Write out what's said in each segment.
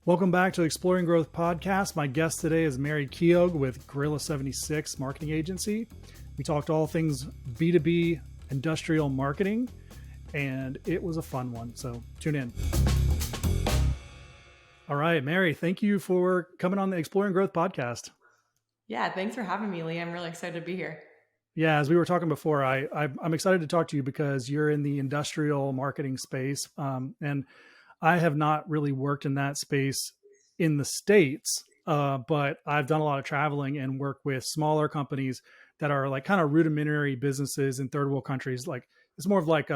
Welcome back to Exploring Growth Podcast. My guest today is Mary Keough with Gorilla 76 Marketing Agency. We talked all things B2B industrial marketing, and it was a fun one. So tune in. All right, Mary, thank you for coming on the Exploring Growth Podcast. Yeah, thanks for having me, Lee. I'm really excited to be here. Yeah, as we were talking before, I'm excited to talk to you because you're in the industrial marketing space, and I have not really worked in that space in the States, but I've done a lot of traveling and work with smaller companies that are like kind of rudimentary businesses in third world countries. Like it's more of like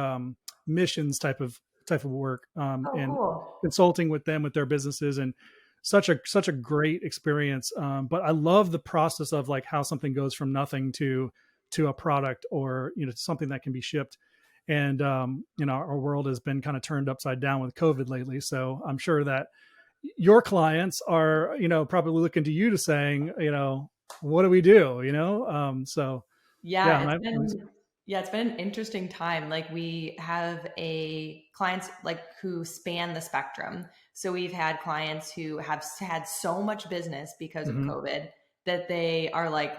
missions type of work, Oh, and cool. consulting with them with their businesses, and such a great experience. But I love the process of like how something goes from nothing to a product, or something that can be shipped. And our world has been kind of turned upside down with COVID lately, so I'm sure that your clients are probably looking to you to saying, what do we do, so yeah. Yeah, it's been an interesting time. Like we have a clients like who span the spectrum. So we've had clients who have had so much business because of Mhm. COVID that they are like,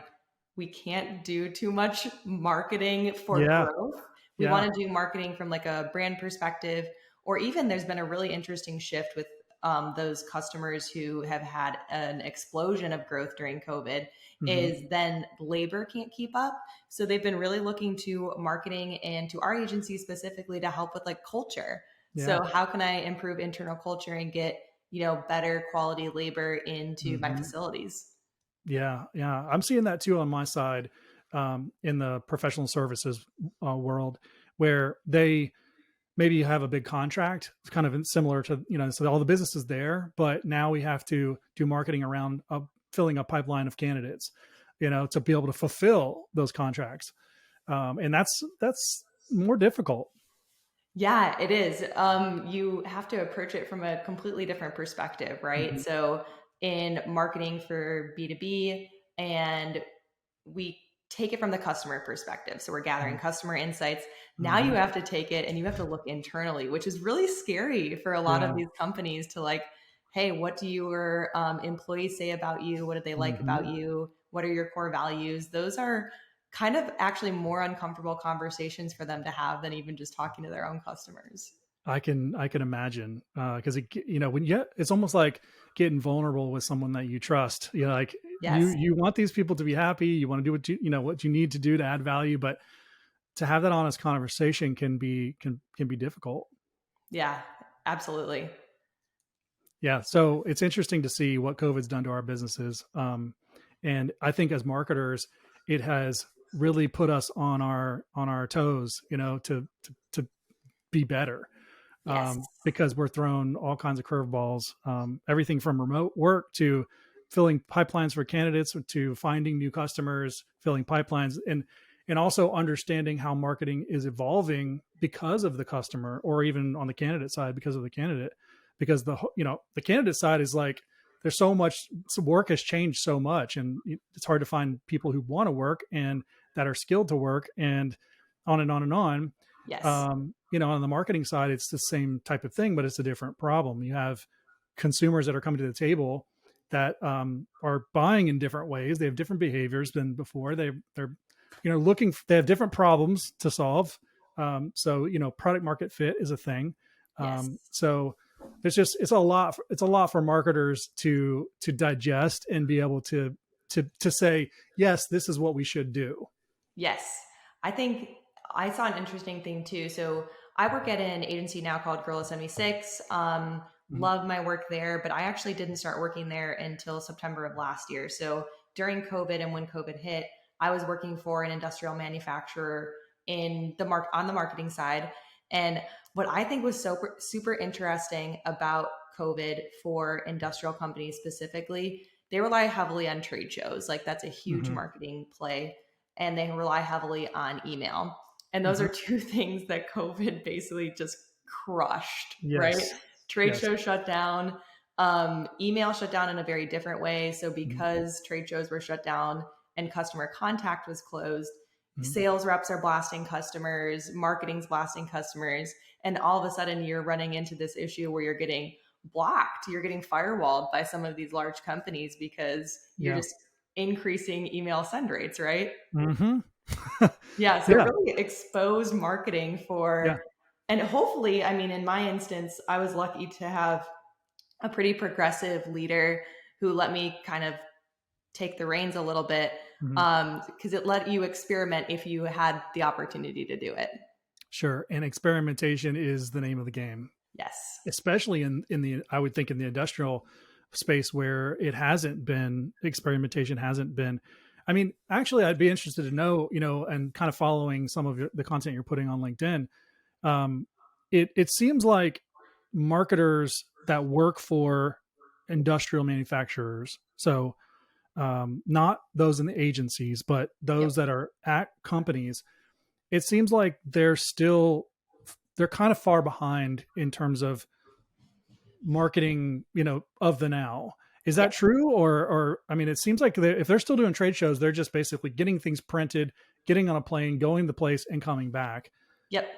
we can't do too much marketing for Yeah, growth. We yeah. want to do marketing from like a brand perspective, or even there's been a really interesting shift with those customers who have had an explosion of growth during COVID Mhm. is then labor can't keep up. So they've been really looking to marketing and to our agency specifically to help with like culture. Yeah. So how can I improve internal culture and get, better quality labor into my Mhm. facilities? Yeah, yeah. I'm seeing that too on my side, in the professional services world, where they maybe have a big contract, kind of similar to, so all the business is there, but now we have to do marketing around filling a pipeline of candidates, to be able to fulfill those contracts. And that's more difficult. Yeah, it is. You have to approach it from a completely different perspective, right? Mhm. So in marketing for B2B, and we take it from the customer perspective. So we're gathering customer insights. Now you Mhm. have to take it and you have to look internally, which is really scary for a lot of Yeah. these companies to like, hey, what do your employees say about you? What do they like Mhm. about you? What are your core values? Those are kind of actually more uncomfortable conversations for them to have than even just talking to their own customers. I can imagine, because when it's almost like getting vulnerable with someone that you trust. Like Yes. you want these people to be happy. You want to do what you need to do to add value, but to have that honest conversation can be difficult. Yeah, absolutely. Yeah, so it's interesting to see what COVID's done to our businesses, and I think as marketers, it has really put us on our toes, to be better, Yes. because we're thrown all kinds of curveballs, everything from remote work to filling pipelines for candidates to finding new customers, filling pipelines, and also understanding how marketing is evolving because of the customer, or even on the candidate side because of the candidate, because the candidate side is like there's so much work has changed so much, and it's hard to find people who want to work and that are skilled to work, and on and on and on. Yes. On the marketing side, it's the same type of thing, but it's a different problem. You have consumers that are coming to the table that are buying in different ways. They have different behaviors than before. They're they have different problems to solve. So product market fit is a thing. Yes. So it's a lot for marketers to digest and be able to say, yes, this is what we should do. Yes. I think I saw an interesting thing too. So I work at an agency now called Gorilla 76. Mhm. Love my work there, but I actually didn't start working there until September of last year. So during COVID and when COVID hit, I was working for an industrial manufacturer in on the marketing side. And what I think was so super interesting about COVID for industrial companies specifically, they rely heavily on trade shows. Like that's a huge Mhm. marketing play, and they rely heavily on email. And those Mhm. are two things that COVID basically just crushed, right? Yes. Trade Yes. shows shut down, email shut down in a very different way. So Mhm. because trade shows were shut down and customer contact was closed, Mhm. sales reps are blasting customers, marketing's blasting customers, and all of a sudden you're running into this issue where you're getting blocked. You're getting firewalled by some of these large companies because you're Yeah. just increasing email send rates, right? Hmm. Yeah, so Yeah. really exposed marketing Yeah. for, and hopefully, I mean, in my instance, I was lucky to have a pretty progressive leader who let me kind of take the reins a little bit, Hmm. because it let you experiment if you had the opportunity to do it. Sure. And experimentation is the name of the game, Yes. especially in the, I would think in the industrial space where it hasn't been, experimentation hasn't been. I mean, actually, I'd be interested to know, and kind of following some of the content you're putting on LinkedIn. Um, it seems like marketers that work for industrial manufacturers, so not those in the agencies, but those Yep. that are at companies, it seems like they're kind of far behind in terms of marketing, of the now. Is that Yep. true? Or I mean, it seems like if they're still doing trade shows, they're just basically getting things printed, getting on a plane, going to the place, and coming back. Yep.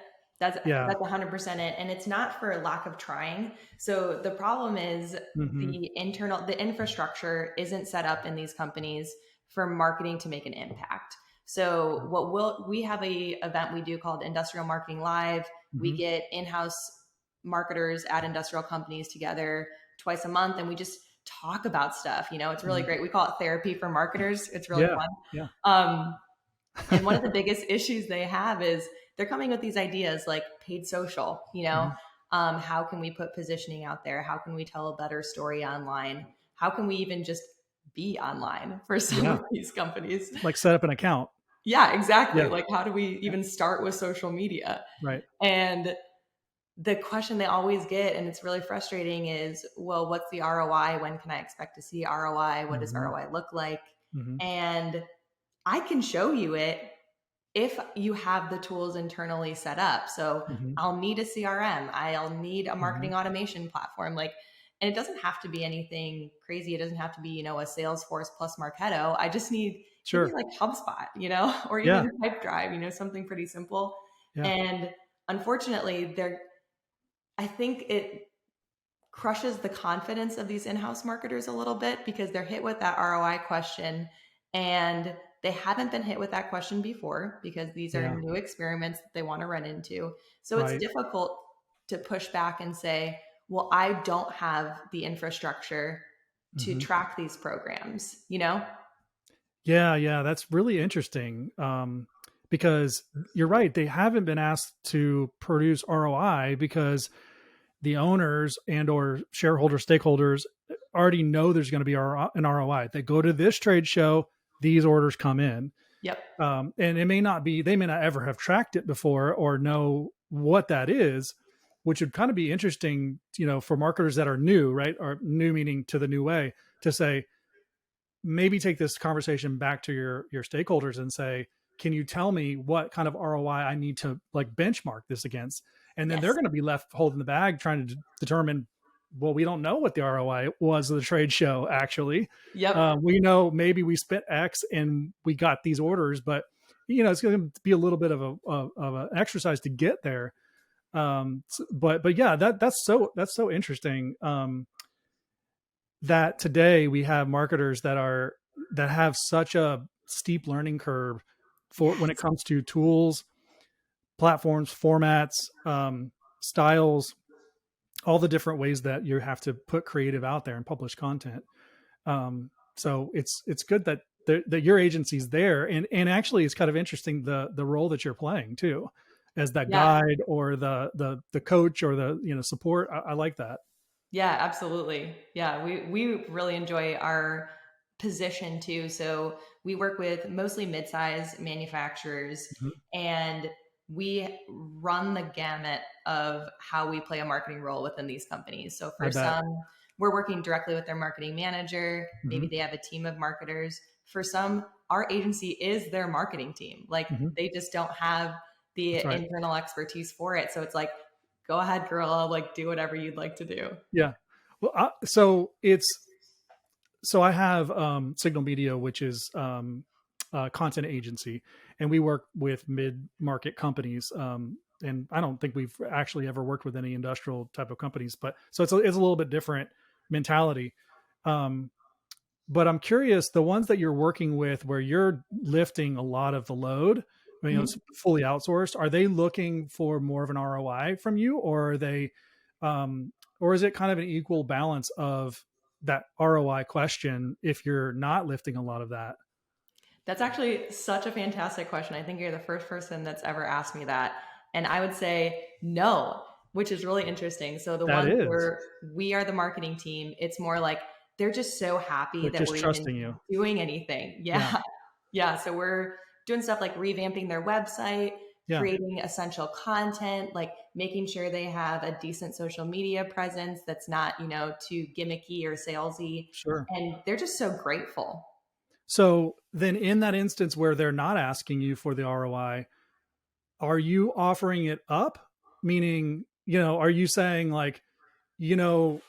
That's Yeah. 100% it. And it's not for lack of trying. So the problem is Hmm. the infrastructure isn't set up in these companies for marketing to make an impact. So we have a event we do called Industrial Marketing Live. We Hmm. get in-house marketers at industrial companies together twice a month, and we just talk about stuff. It's really Hmm. great. We call it therapy for marketers. It's really Yeah. fun. Yeah. Um, and one of the biggest issues they have is they're coming with these ideas like paid social, Hmm. how can we put positioning out there? How can we tell a better story online? How can we even just be online for some Yeah. of these companies? Like set up an account. Yeah, exactly. Yeah. Like, how do we Yeah. even start with social media? Right. And the question they always get, and it's really frustrating, is, well, what's the ROI? When can I expect to see ROI? What does Hmm. ROI look like? Hmm. And I can show you it if you have the tools internally set up. So Hmm. I'll need a CRM, I'll need a Hmm. marketing automation platform. And it doesn't have to be anything crazy. It doesn't have to be, a Salesforce plus Marketo. I just need, give me Sure. like HubSpot, or Yeah. even Pipedrive, something pretty simple. Yeah. And unfortunately, I think it crushes the confidence of these in-house marketers a little bit because they're hit with that ROI question, and they haven't been hit with that question before because these are Yeah. new experiments that they want to run into. So it's Right. difficult to push back and say, well, I don't have the infrastructure to Hmm. track these programs, Yeah. Yeah. That's really interesting. Because you're right. They haven't been asked to produce ROI because the owners and or shareholder stakeholders already know there's going to be an ROI. They go to this trade show, these orders come in. Yep. And they may not ever have tracked it before or know what that is, which would kind of be interesting, for marketers that are new, right? Or new meaning to the new way, to say, maybe take this conversation back to your stakeholders and say, can you tell me what kind of ROI I need to like benchmark this against? And then they're Yes. going to be left holding the bag trying to determine, well, we don't know what the ROI was of the trade show. Actually, Yep. we know maybe we spent X and we got these orders, but it's going to be a little bit of an exercise to get there. But yeah, that's so interesting. That today we have marketers that have such a steep learning curve for when it Yes. comes to tools, platforms, formats, styles, all the different ways that you have to put creative out there and publish content. So it's good that your agency's there, and actually it's kind of interesting the role that you're playing too, as that Yeah. guide or the coach or the support. I like that. Yeah, absolutely. Yeah, we really enjoy our position too. So we work with mostly mid-size manufacturers, Mhm. and we run the gamut of how we play a marketing role within these companies. So I for bet. some, we're working directly with their marketing manager. Hmm. Maybe they have a team of marketers. For some, our agency is their marketing team. Like, Hmm. they just don't have the That's right. internal expertise for it. So it's like, go ahead, girl, I'll like do whatever you'd like to do. Yeah. Well, so I have Signal Media, which is a content agency, and we work with mid-market companies. and I don't think we've actually ever worked with any industrial type of companies, but so it's a little bit different mentality. Um, but I'm curious, the ones that you're working with where you're lifting a lot of the load, it's Mhm. fully outsourced, are they looking for more of an ROI from you, or are they, or is it kind of an equal balance of that ROI question if you're not lifting a lot of that? That's actually such a fantastic question. I think you're the first person that's ever asked me that. And I would say no, which is really interesting. So the That ones is, where we are the marketing team, it's more like they're just so happy they're that just we're even trusting you. doing anything. Yeah. Yeah. Yeah. So we're doing stuff like revamping their website, Yeah. creating essential content, like making sure they have a decent social media presence that's not, too gimmicky or salesy. Sure. And they're just so grateful. So then in that instance where they're not asking you for the ROI, are you offering it up? Meaning, are you saying like, you know,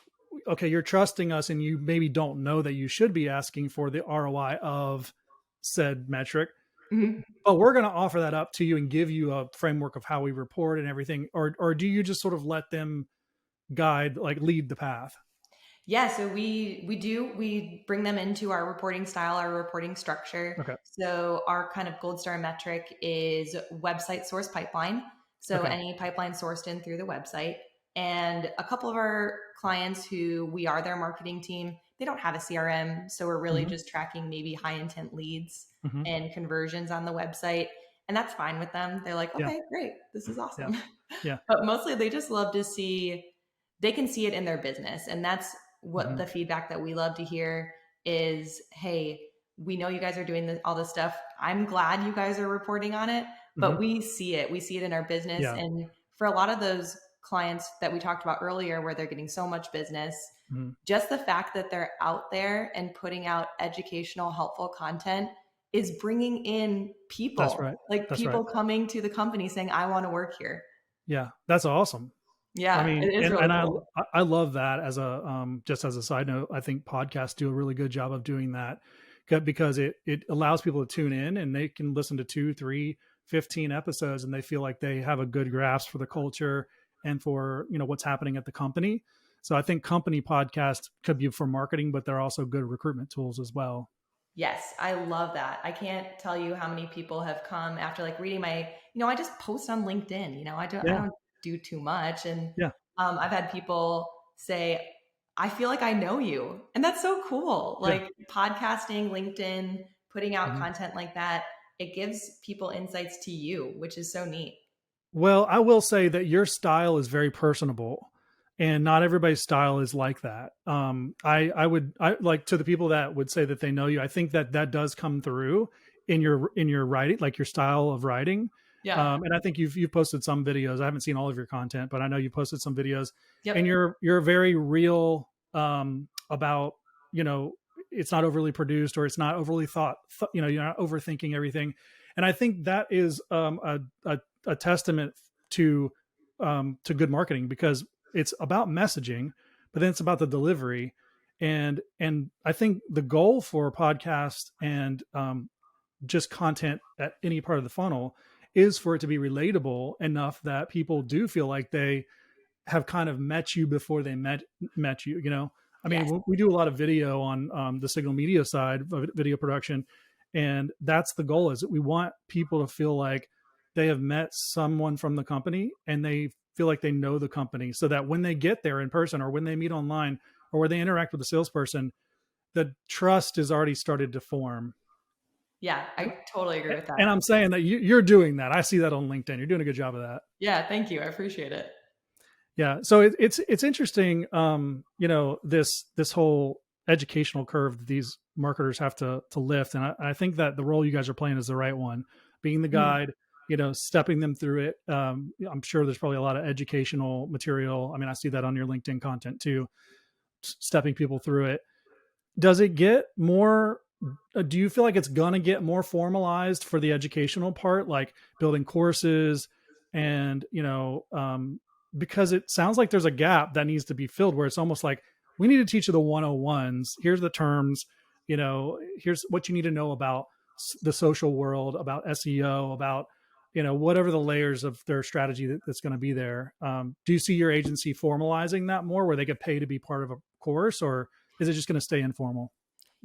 okay, you're trusting us and you maybe don't know that you should be asking for the ROI of said metric, Mhm. but we're going to offer that up to you and give you a framework of how we report and everything? Or do you just sort of let them guide, like lead the path? Yeah, so we bring them into our reporting style, our reporting structure. Okay. So our kind of gold star metric is website source pipeline. So Okay. any pipeline sourced in through the website. And a couple of our clients who we are their marketing team, they don't have a CRM, so we're really Hmm. just tracking maybe high intent leads Hmm. and conversions on the website, and that's fine with them. They're like, Yeah. "Okay, great. This is Yeah. awesome." Yeah. But mostly they just love to see they can see it in their business, and that's what Hmm. the feedback that we love to hear is, hey, we know you guys are doing all this stuff. I'm glad you guys are reporting on it, Hmm. but we see it. We see it in our business. Yeah. And for a lot of those clients that we talked about earlier, where they're getting so much business, Hmm. just the fact that they're out there and putting out educational, helpful content is bringing in That's people, right. like That's right. people coming to the company saying, I want to work here. Yeah. That's awesome. I Yeah, mean, it is and really I cool. I love that as a just as a side note. I think podcasts do a really good job of doing that because it allows people to tune in and they can listen to 2, 3, 15 episodes and they feel like they have a good grasp for the culture and for what's happening at the company. So I think company podcasts could be for marketing, but they're also good recruitment tools as well. Yes, I love that. I can't tell you how many people have come after like reading I just post on LinkedIn, I Yeah, don't do too much. And yeah, I've had people say, I feel like I know you. And that's so cool. yeah. Like podcasting, LinkedIn, putting out Mhm. content like that, it gives people insights to you, which is so neat. Well, I will say that your style is very personable, and not everybody's style is like that. I like to the people that would say that they know you. I think that that does come through in your writing, like your style of writing. Yeah. And I think you've posted some videos. I haven't seen all of your content, but I know you posted some videos, and Yep. you're very real about you know it's not overly produced or it's not overly you're not overthinking everything, and I think that is a testament to good marketing because it's about messaging, but then it's about the delivery. And I think the goal for a podcast and just content at any part of the funnel is for it to be relatable enough that people do feel like they have kind of met you before they met you. I mean, Yes. we do a lot of video on the signal media side of video production, and that's the goal. Is that we want people to feel like they have met someone from the company and they feel like they know the company, so that when they get there in person or when they meet online or when they interact with the salesperson, the trust is already started to form. Yeah, I totally agree with And that. I'm saying that you're doing that. I see that on LinkedIn. You're doing a good job of that. Yeah, thank you. I appreciate it. Yeah, so it's interesting, this whole educational curve that these marketers have to lift, and I think that the role you guys are playing is the right one, being the Mhm. guide, stepping them through it. I'm sure there's probably a lot of educational material. I mean, I see that on your LinkedIn content too, stepping people through it. Does it get more? Do you feel like it's gonna get more formalized for the educational part, like building courses, and because it sounds like there's a gap that needs to be filled, where it's almost like we need to teach you the 101s. Here's the terms. Here's what you need to know about the social world, about SEO, about whatever the layers of their strategy that's going to be there. Do you see your agency formalizing that more, where they get paid to be part of a course, or is it just going to stay informal?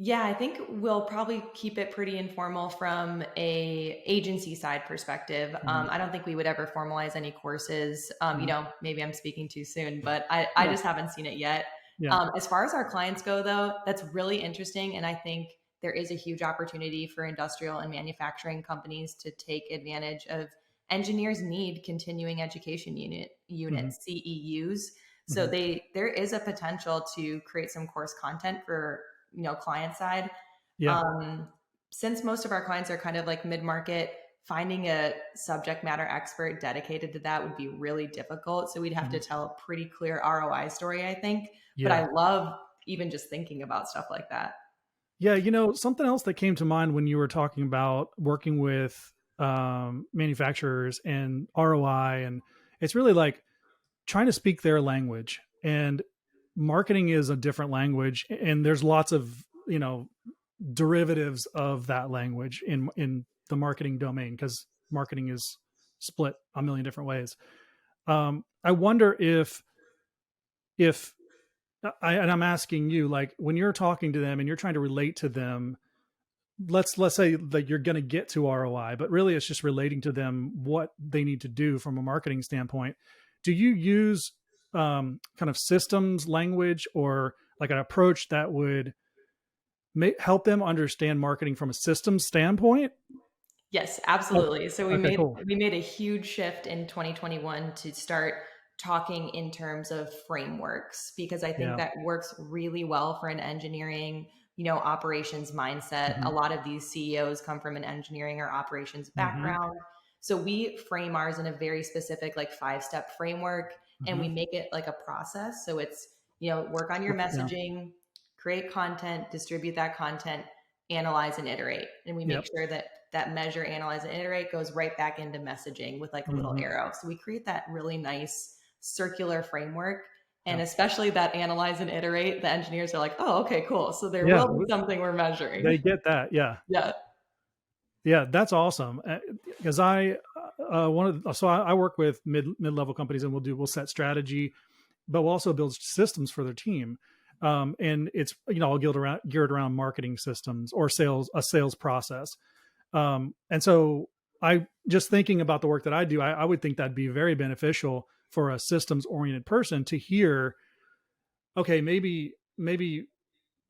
Yeah, I think we'll probably keep it pretty informal from a agency side perspective. Mm-hmm. I don't think we would ever formalize any courses. Mm-hmm. Maybe I'm speaking too soon, but I Yeah. just haven't seen it yet. Yeah. As far as our clients go, though, that's really interesting, and I think there is a huge opportunity for industrial and manufacturing companies to take advantage of engineers need continuing education Mm-hmm. units, CEUs. So Mm-hmm. there is a potential to create some course content for client side. Yeah. um, since most of our clients are kind of like mid-market, finding a subject matter expert dedicated to that would be really difficult, so we'd have to Mm-hmm. tell a pretty clear ROI story, I think. But Yeah. I love even just thinking about stuff like that. Yeah. Something else that came to mind when you were talking about working with manufacturers and ROI, and it's really like trying to speak their language. And marketing is a different language, and there's lots of derivatives of that language in the marketing domain, because marketing is split a million different ways. I wonder if and I'm asking you, like, when you're talking to them and you're trying to relate to them, let's say that you're going to get to ROI, but really it's just relating to them what they need to do from a marketing standpoint. Do you use kind of systems language, or like an approach that would help them understand marketing from a systems standpoint? Yes, Okay. absolutely. So Okay, cool. we made a huge shift in 2021 to start talking in terms of frameworks, because I think Yeah. that works really well for an engineering, operations mindset. A Hmm. lot of these CEOs come from an engineering or operations Hmm. background. So we frame ours in a very specific like 5-step framework, and Hmm. we make it like a process. So it's, work on your Yeah. messaging, create content, distribute that content, analyze and iterate. And we make Yep. sure that that measure, analyze, and iterate goes right back into messaging with like a little Hmm. arrow. So we create that really nice circular framework. And Yeah. especially that analyze and iterate, the engineers are like, oh, okay, cool. So there Yeah. will be something we're measuring. They get that. Yeah. Yeah. Yeah. That's awesome. Because I work with mid level companies, and we'll set strategy, but we'll also build systems for their team. And it's all geared around marketing systems or a sales process. And so I just thinking about the work that I do, I would think that'd be very beneficial for a systems oriented person to hear, okay, maybe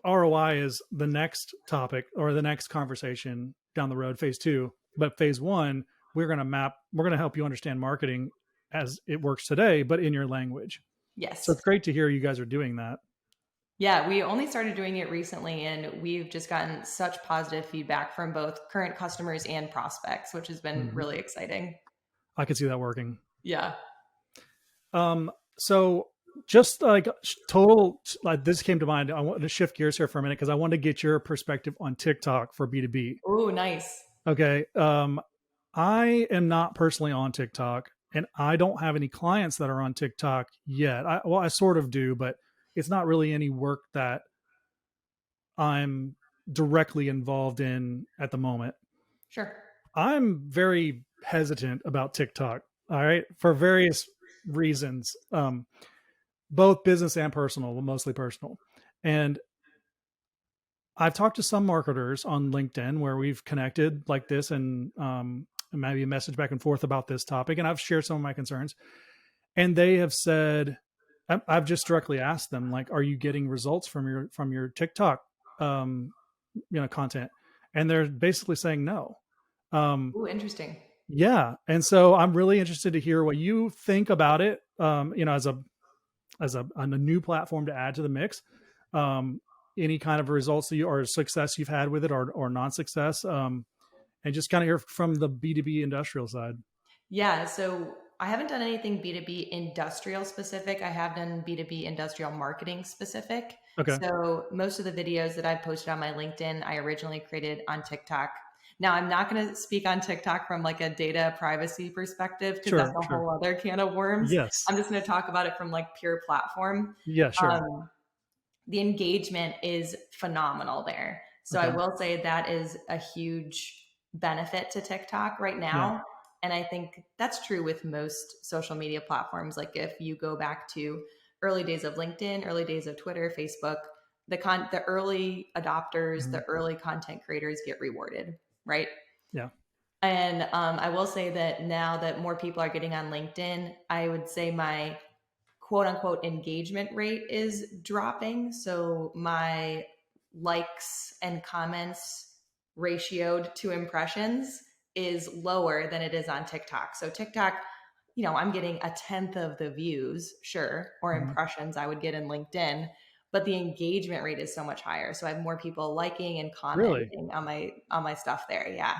ROI is the next topic or the next conversation down the road, phase two. But phase one, we're going to help you understand marketing as it works today, but in your language. So Yes. it's great to hear you guys are doing that. Yeah. We only started doing it recently, and we've just gotten such positive feedback from both current customers and prospects, which has been Mhm. really exciting. I could see that working. Yeah. So just like total, like this came to mind. I want to shift gears here for a minute because I want to get your perspective on TikTok for B2B. Oh, nice. Okay. I am not personally on TikTok, and I don't have any clients that are on TikTok yet. I sort of do, but it's not really any work that I'm directly involved in at the moment. Sure. I'm very hesitant about TikTok. All right, for various reasons, both business and personal, but mostly personal. And I've talked to some marketers on LinkedIn where we've connected like this, and maybe a message back and forth about this topic. And I've shared some of my concerns, and they have said, I've just directly asked them, like, are you getting results from your TikTok, um, content? And they're basically saying no. Um, Oh, interesting. yeah. And so I'm really interested to hear what you think about it. As a new platform to add to the mix. Um, any kind of results that you or success you've had with it, or non-success, and just kind of hear from the B2B industrial side. Yeah, so I haven't done anything B2B industrial specific. I have done B2B industrial marketing specific. Okay. So most of the videos that I've posted on my LinkedIn, I originally created on TikTok. Now, I'm not going to speak on TikTok from like a data privacy perspective because that's Sure. a Sure. whole other can of worms. Yes. I'm just going to talk about it from like pure platform. Yeah. Sure. Um, the engagement is phenomenal there. So I Okay. will say that is a huge benefit to TikTok right Yeah. now. And I think that's true with most social media platforms. Like if you go back to early days of LinkedIn, early days of Twitter, Facebook, the early adopters, Mhm. the early content creators get rewarded, right? Yeah. And I will say that now that more people are getting on LinkedIn, I would say my quote unquote engagement rate is dropping. So my likes and comments ratioed to impressions is lower than it is on TikTok. So TikTok, I'm getting a tenth of the views, sure, or Mhm. impressions I would get in LinkedIn, but the engagement rate is so much higher. So I have more people liking and Really? commenting on my stuff there. Yeah.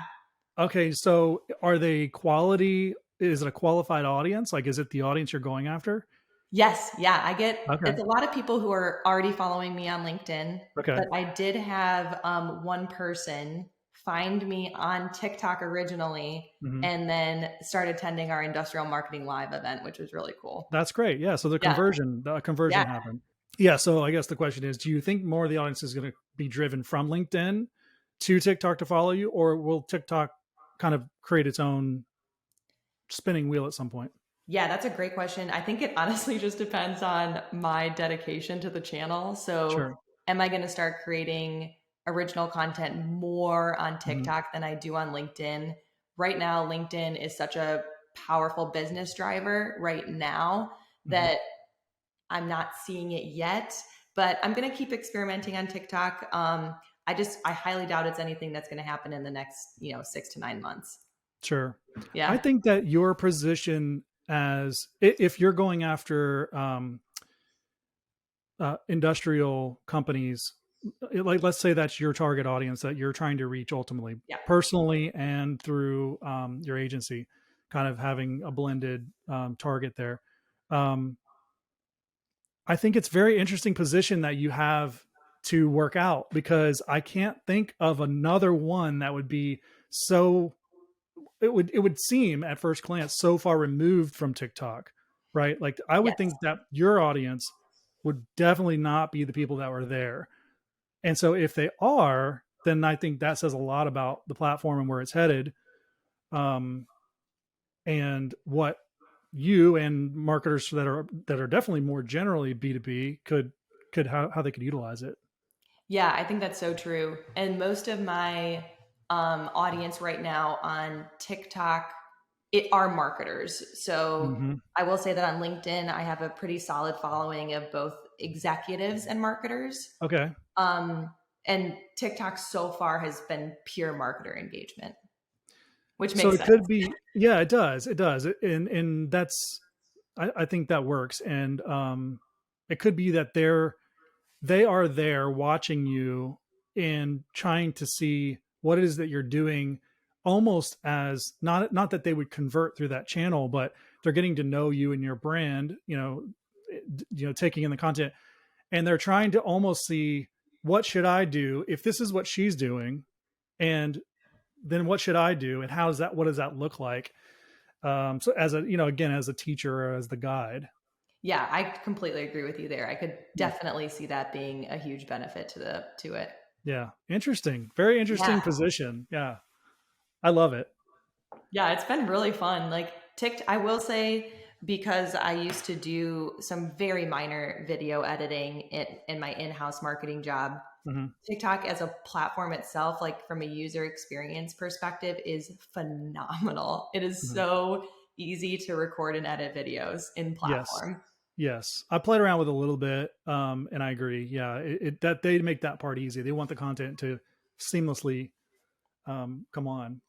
Okay, so are they quality? Is it a qualified audience? Like, is it the audience you're going after? Yes, yeah, Okay. it's a lot of people who are already following me on LinkedIn, Okay. but I did have one person find me on TikTok originally Hmm. and then start attending our industrial marketing live event, which was really cool. That's great. Yeah. So Yeah, the yeah, conversion happened. Yeah. So I guess the question is, do you think more of the audience is going to be driven from LinkedIn to TikTok to follow you, or will TikTok kind of create its own spinning wheel at some point? yeah, that's a great question. I think it honestly just depends on my dedication to the channel. So, Sure. am I going to start creating original content more on Hmm. TikTok than I do on LinkedIn? Right now, LinkedIn is such a powerful business driver right now Hmm. that I'm not seeing it yet, but I'm going to keep experimenting on TikTok. I highly doubt it's anything that's going to happen in the next, 6 to 9 months. Sure. I Yeah. think that your position as if you're going after industrial companies, like let's say that's your target audience that you're trying to reach ultimately, Yeah. personally and through your agency, kind of having a blended target there. Um, I think it's very interesting position that you have to work out, because I can't think of another one that would be so, it would seem at first glance so far removed from TikTok, right? Like I would Yes. think that your audience would definitely not be the people that were there. And so if they are, then I think that says a lot about the platform and where it's headed. Um, and what you and marketers that are definitely more generally B2B could how they could utilize it. Yeah, I think that's so true. And most of my audience right now on TikTok, it are marketers. So Hmm. I will say that on LinkedIn, I have a pretty solid following of both executives and marketers. Okay. Um, and TikTok so far has been pure marketer engagement, which So makes it sense. could be, yeah, it does. And that's, I think that works. And it could be that they are there watching you and trying to see what it is that you're doing, almost as not that they would convert through that channel, but they're getting to know you and your brand, taking in the content, and they're trying to almost see, what should I do if this is what she's doing, and then what should I do, and what does that look like? So as a, again, as a teacher or as the guide. Yeah, I completely agree with you there. I could Yeah. definitely see that being a huge benefit to it. Yeah. Interesting. Very Yeah. interesting position. Yeah. I love it. Yeah, it's been really fun. Like I will say, because I used to do some very minor video editing in my in-house marketing job. Hmm. TikTok as a platform itself, like from a user experience perspective, is phenomenal. It is Hmm. so easy to record and edit videos in Yes. platform. Yes. I played around with it a little bit. And I agree. Yeah. That they make that part easy. They want the content to seamlessly come on.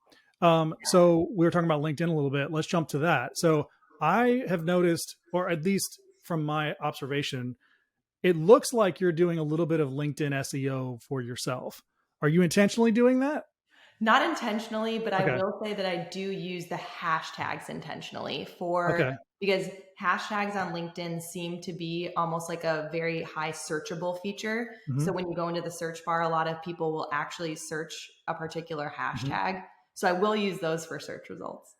So we were talking about LinkedIn a little bit. Let's jump to that. So I have noticed, or at least from my observation, it looks like you're doing a little bit of LinkedIn SEO for yourself. Are you intentionally doing that? Not intentionally, but I Okay. will say that I do use the hashtags intentionally Okay. because hashtags on LinkedIn seem to be almost like a very high searchable feature. So Hmm. when you go into the search bar, a lot of people will actually search a particular Hmm. hashtag. So I will use those for search results.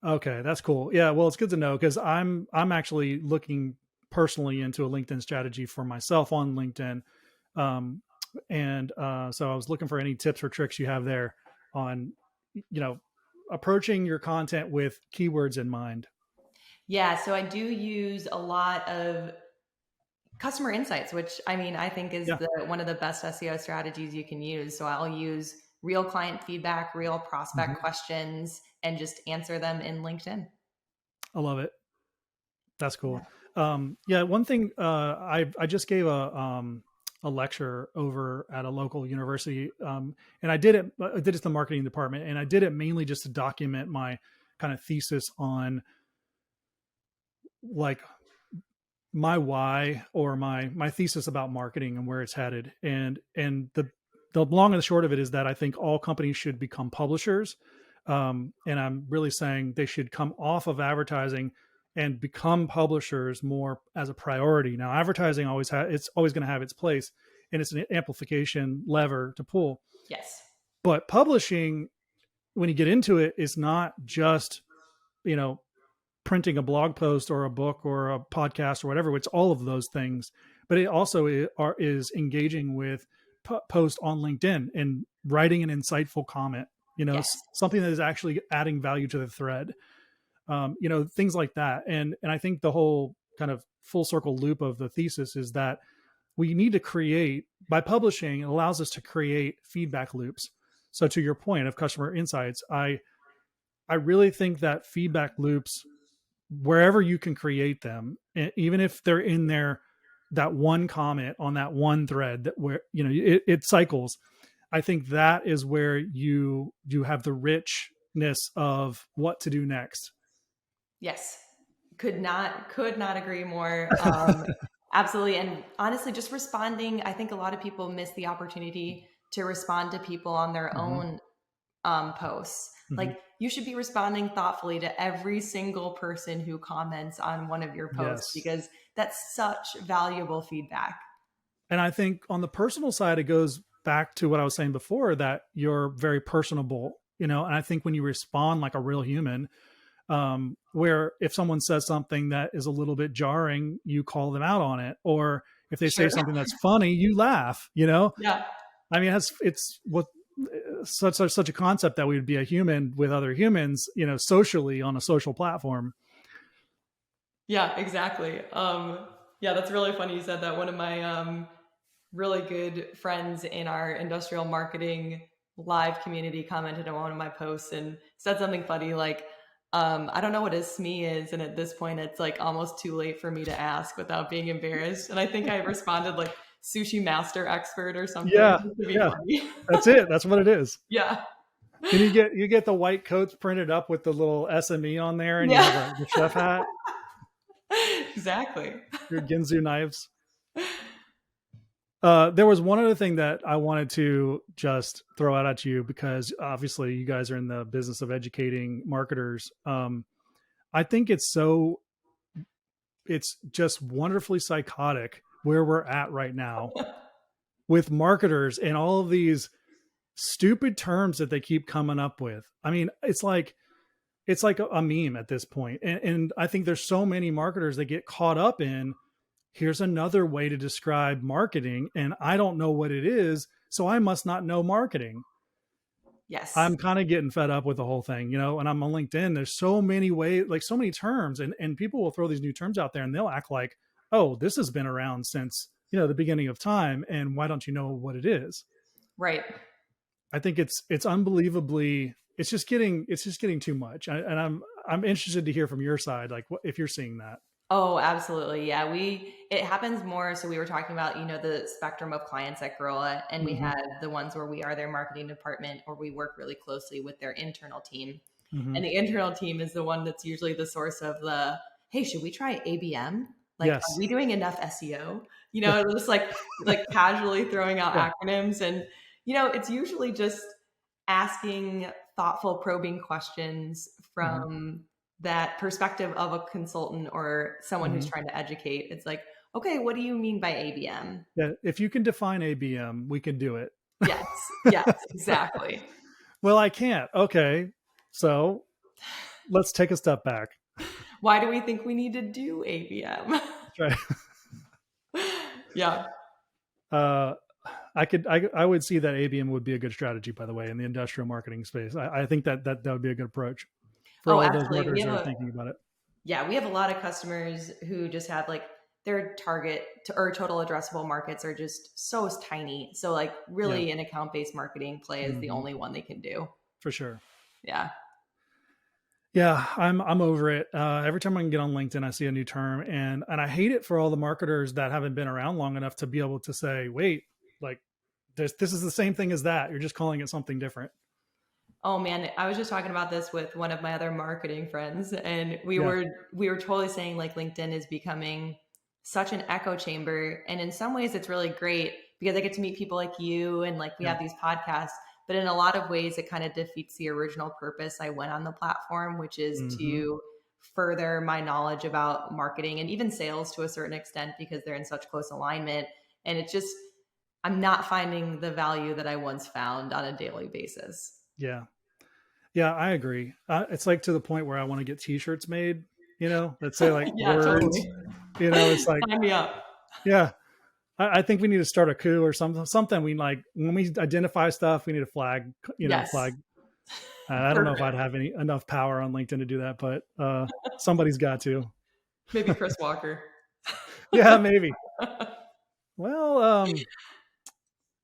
Okay, that's cool. Yeah, well, it's good to know, because I'm actually looking personally into a LinkedIn strategy for myself on LinkedIn, um, and so I was looking for any tips or tricks you have there on, you know, approaching your content with keywords in mind? Yeah, so I do use a lot of customer insights, which I mean, I think is Yeah. the one of the best SEO strategies you can use. So I'll use real client feedback, real prospect Hmm. questions, and just answer them in LinkedIn. I love it. That's Yeah. cool. Yeah, one thing, I just gave a lecture over at a local university, and I did it to the marketing department, and I did it mainly just to document my kind of thesis on like my why, or my thesis about marketing and where it's headed. And the long and the short of it is that I think all companies should become publishers. And I'm really saying they should come off of advertising and become publishers more as a priority. Now, advertising it's always going to have its place, and it's an amplification lever to pull. Yes. But publishing, when you get into it, is not just, you know, printing a blog post or a book or a podcast or whatever. It's all of those things, but it also is engaging with post on LinkedIn and writing an insightful comment, Yes. something that is actually adding value to the thread, things like that. And I think the whole kind of full circle loop of the thesis is that we need to create, by publishing, it allows us to create feedback loops. So to your point of customer insights, I really think that feedback loops, wherever you can create them, even if they're in there, that one comment on that one thread that where, it cycles. I think that is where you have the richness of what to do next. Yes. Could not agree more. Absolutely. And honestly, just responding, I think a lot of people miss the opportunity to respond to people on their Hmm. own posts. Hmm. Like you should be responding thoughtfully to every single person who comments on one of your posts Yes. because that's such valuable feedback. And I think on the personal side, it goes back to what I was saying before, that you're very personable, and I think when you respond like a real human, where if someone says something that is a little bit jarring, you call them out on it. Or if they say Sure. something that's funny, you laugh. Yeah. I mean, it's what such a concept that we would be a human with other humans, socially on a social platform. Yeah, exactly. Yeah, that's really funny you said that. One of my really good friends in our industrial marketing live community commented on one of my posts and said something funny like, I don't know what a SME is. And at this point, it's like almost too late for me to ask without being embarrassed. And I think I responded like sushi master expert or something Yeah, just to be yeah, funny. that's it. That's what it is. Yeah. And you get the white coats printed up with the little SME on there, and you have Yeah, the chef hat, exactly. your Ginzu knives. There was one other thing that I wanted to just throw out at you, because obviously you guys are in the business of educating marketers. I think it's just wonderfully psychotic where we're at right now with marketers and all of these stupid terms that they keep coming up with. I mean, it's like a meme at this point. And I think there's so many marketers that get caught up in, here's another way to describe marketing, and I don't know what it is, so I must not know marketing. Yes. I'm kind of getting fed up with the whole thing, and I'm on LinkedIn. There's so many ways, like so many terms, and people will throw these new terms out there and they'll act like, oh, this has been around since, the beginning of time. And why don't you know what it is? Right. I think it's unbelievably, it's just getting too much. And I'm interested to hear from your side, like what, if you're seeing that. Oh, absolutely. Yeah, it happens more. So we were talking about, the spectrum of clients at Gorilla, and we Hmm. have the ones where we are their marketing department or we work really closely with their internal team. Hmm. And the internal team is the one that's usually the source of the, hey, should we try ABM? Like, are Yes. we doing enough SEO? Just like casually throwing out Yeah. acronyms. And, it's usually just asking thoughtful, probing questions Hmm. from that perspective of a consultant or someone who's Hmm. trying to educate. It's like, okay, what do you mean by ABM? Yeah. If you can define ABM, we can do it. Yes, yes, exactly. Well, I can't. Okay. So let's take a step back. Why do we think we need to do ABM? That's right. Yeah. Uh, I would see that ABM would be a good strategy, by the way, in the industrial marketing space. I think that would be a good approach for Oh, all of those absolutely. marketers that are thinking about it. Yeah, we have a lot of customers who just have like their target or total addressable markets are just so tiny. So like Yeah. really an account-based marketing play is the Hmm. only one they can do. For sure. Yeah. Yeah, I'm over it. Every time I can get on LinkedIn, I see a new term, and I hate it for all the marketers that haven't been around long enough to be able to say, wait, like this is the same thing as that. You're just calling it something different. Oh man, I was just talking about this with one of my other marketing friends, and Yeah. we were totally saying like LinkedIn is becoming such an echo chamber, and in some ways it's really great because I get to meet people like you, and like we Yeah. have these podcasts. But in a lot of ways, it kind of defeats the original purpose I went on the platform, which is Hmm. to further my knowledge about marketing and even sales to a certain extent because they're in such close alignment. And it's just I'm not finding the value that I once found on a daily basis. Yeah. Yeah, I agree. It's like to the point where I want to get T-shirts made, that say like Yeah, words. totally. It's like, Sign me up. yeah, I think we need to start a coup or something. Something we like when we identify stuff, we need a flag. Yes. Flag. I don't know if I'd Perfect. have enough power on LinkedIn to do that, but somebody's got to. Maybe Chris Walker. Yeah, maybe. Well,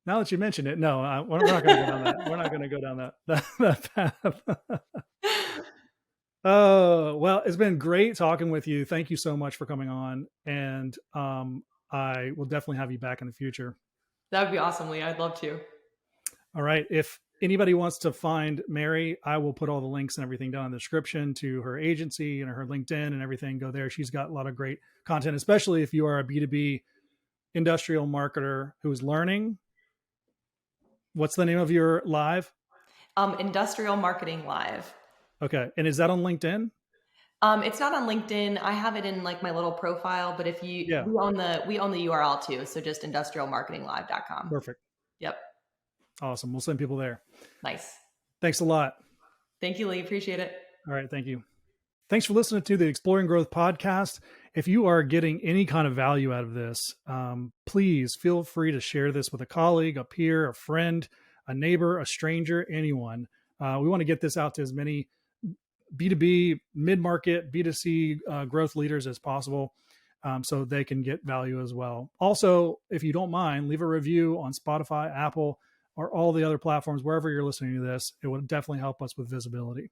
now that you mention it, no, we're not going to go down that. We're not going to go down that path. Oh, well, it's been great talking with you. Thank you so much for coming on. And I will definitely have you back in the future. That would be awesome, Lee. I'd love to. All right. If anybody wants to find Mary, I will put all the links and everything down in the description to her agency and her LinkedIn and everything. Go there. She's got a lot of great content, especially if you are a B2B industrial marketer who's learning. What's the name of your live? Industrial Marketing Live. Okay. And is that on LinkedIn? It's not on LinkedIn. I have it in like my little profile, but if you Yeah. we own the URL too, so just industrialmarketinglive.com. Perfect. Yep. Awesome. We'll send people there. Nice. Thanks a lot. Thank you, Lee. Appreciate it. All right. Thank you. Thanks for listening to the Exploring Growth podcast. If you are getting any kind of value out of this, please feel free to share this with a colleague, a peer, a friend, a neighbor, a stranger, anyone. We want to get this out to as many B2B, mid-market, B2C growth leaders as possible so they can get value as well. Also, if you don't mind, leave a review on Spotify, Apple, or all the other platforms, wherever you're listening to this. It would definitely help us with visibility.